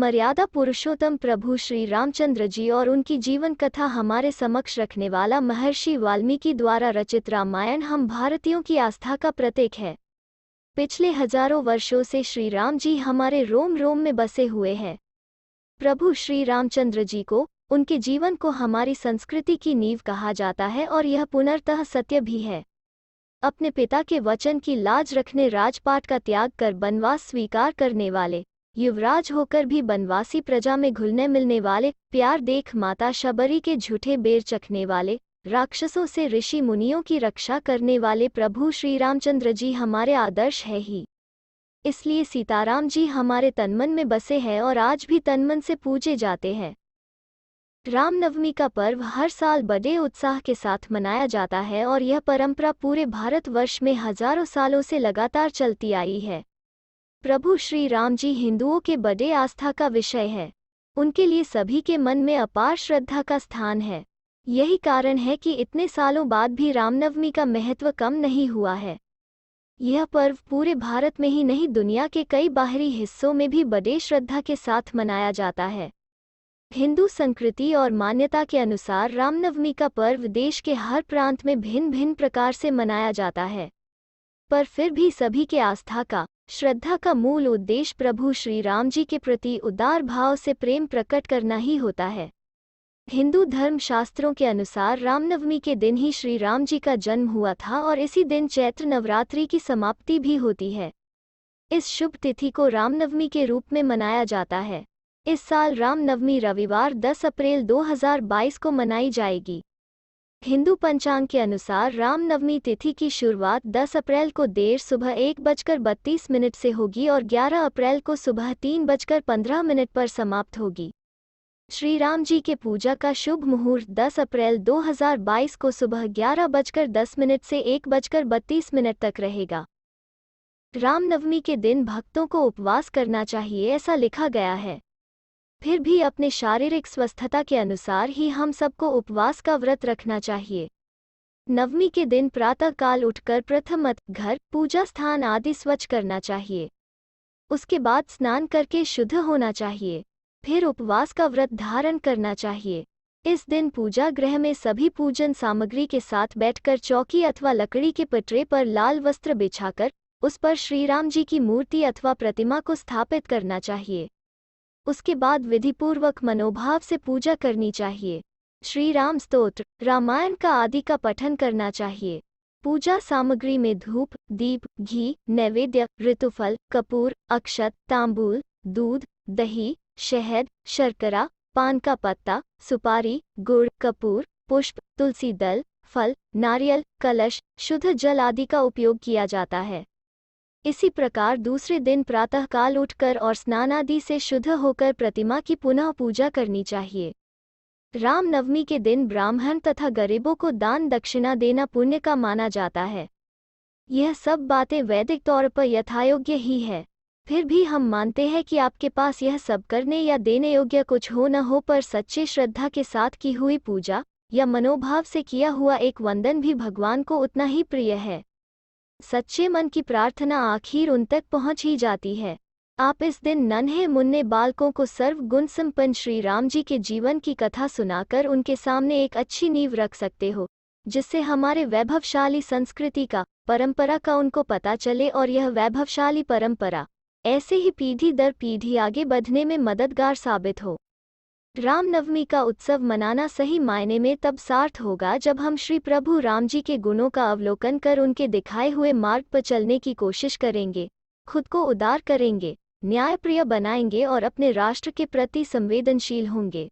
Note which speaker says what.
Speaker 1: मर्यादा पुरुषोत्तम प्रभु श्री रामचंद्र जी और उनकी जीवन कथा हमारे समक्ष रखने वाला महर्षि वाल्मीकि द्वारा रचित रामायण हम भारतीयों की आस्था का प्रतीक है। पिछले हजारों वर्षों से श्री राम जी हमारे रोम रोम में बसे हुए हैं। प्रभु श्री रामचंद्र जी को, उनके जीवन को हमारी संस्कृति की नींव कहा जाता है और यह पुनर्तः सत्य भी है। अपने पिता के वचन की लाज रखने राजपाट का त्याग कर वनवास स्वीकार करने वाले, युवराज होकर भी वनवासी प्रजा में घुलने मिलने वाले, प्यार देख माता शबरी के झूठे बेर चखने वाले, राक्षसों से ऋषि मुनियों की रक्षा करने वाले प्रभु श्री रामचंद्र जी हमारे आदर्श है ही। इसलिए सीताराम जी हमारे तनमन में बसे हैं और आज भी तनमन से पूजे जाते हैं। रामनवमी का पर्व हर साल बड़े उत्साह के साथ मनाया जाता है और यह परंपरा पूरे भारतवर्ष में हजारों सालों से लगातार चलती आई है। प्रभु श्री राम जी हिंदुओं के बड़े आस्था का विषय है। उनके लिए सभी के मन में अपार श्रद्धा का स्थान है। यही कारण है कि इतने सालों बाद भी रामनवमी का महत्व कम नहीं हुआ है। यह पर्व पूरे भारत में ही नहीं, दुनिया के कई बाहरी हिस्सों में भी बड़े श्रद्धा के साथ मनाया जाता है। हिंदू संस्कृति और मान्यता के अनुसार रामनवमी का पर्व देश के हर प्रांत में भिन्न भिन्न प्रकार से मनाया जाता है, पर फिर भी सभी के आस्था का, श्रद्धा का मूल उद्देश्य प्रभु श्री राम जी के प्रति उदार भाव से प्रेम प्रकट करना ही होता है। हिंदू धर्म शास्त्रों के अनुसार रामनवमी के दिन ही श्री राम जी का जन्म हुआ था और इसी दिन चैत्र नवरात्रि की समाप्ति भी होती है। इस शुभ तिथि को रामनवमी के रूप में मनाया जाता है। इस साल रामनवमी रविवार 10 अप्रैल 2022 को मनाई जाएगी। हिंदू पंचांग के अनुसार रामनवमी तिथि की शुरुआत 10 अप्रैल को देर सुबह 1:32 से होगी और 11 अप्रैल को सुबह 3:15 पर समाप्त होगी। श्री राम जी के पूजा का शुभ मुहूर्त 10 अप्रैल 2022 को सुबह 11:10 से 1:32 तक रहेगा। रामनवमी के दिन भक्तों को उपवास करना चाहिए, ऐसा लिखा गया है। फिर भी अपने शारीरिक स्वस्थता के अनुसार ही हम सबको उपवास का व्रत रखना चाहिए। नवमी के दिन प्रातः काल उठकर प्रथमत घर, पूजा स्थान आदि स्वच्छ करना चाहिए। उसके बाद स्नान करके शुद्ध होना चाहिए। फिर उपवास का व्रत धारण करना चाहिए। इस दिन पूजा गृह में सभी पूजन सामग्री के साथ बैठकर चौकी अथवा लकड़ी के पटरे पर लाल वस्त्र बिछाकर उस पर श्री राम जी की मूर्ति अथवा प्रतिमा को स्थापित करना चाहिए। उसके बाद विधिपूर्वक मनोभाव से पूजा करनी चाहिए। श्री राम स्तोत्र, रामायण का आदि का पठन करना चाहिए। पूजा सामग्री में धूप, दीप, घी, नैवेद्य, ऋतुफल, कपूर, अक्षत, तांबूल, दूध, दही, शहद, शर्करा, पान का पत्ता, सुपारी, गुड़, कपूर, पुष्प, तुलसी दल, फल, नारियल, कलश, शुद्ध जल आदि का उपयोग किया जाता है। इसी प्रकार दूसरे दिन प्रातःकाल उठकर और स्नान आदि से शुद्ध होकर प्रतिमा की पुनः पूजा करनी चाहिए। रामनवमी के दिन ब्राह्मण तथा गरीबों को दान दक्षिणा देना पुण्य का माना जाता है। यह सब बातें वैदिक तौर पर यथायोग्य ही है। फिर भी हम मानते हैं कि आपके पास यह सब करने या देने योग्य कुछ हो न हो, पर सच्चे श्रद्धा के साथ की हुई पूजा या मनोभाव से किया हुआ एक वंदन भी भगवान को उतना ही प्रिय है। सच्चे मन की प्रार्थना आखिर उन तक पहुंच ही जाती है। आप इस दिन नन्हे मुन्ने बालकों को सर्वगुण संपन्न श्री राम जी के जीवन की कथा सुनाकर उनके सामने एक अच्छी नींव रख सकते हो, जिससे हमारे वैभवशाली संस्कृति का, परंपरा का उनको पता चले और यह वैभवशाली परंपरा ऐसे ही पीढ़ी दर पीढ़ी आगे बढ़ने में मददगार साबित हो। रामनवमी का उत्सव मनाना सही मायने में तब सार्थ होगा जब हम श्री प्रभु राम जी के गुणों का अवलोकन कर उनके दिखाए हुए मार्ग पर चलने की कोशिश करेंगे, खुद को उदार करेंगे, न्यायप्रिय बनाएंगे और अपने राष्ट्र के प्रति संवेदनशील होंगे।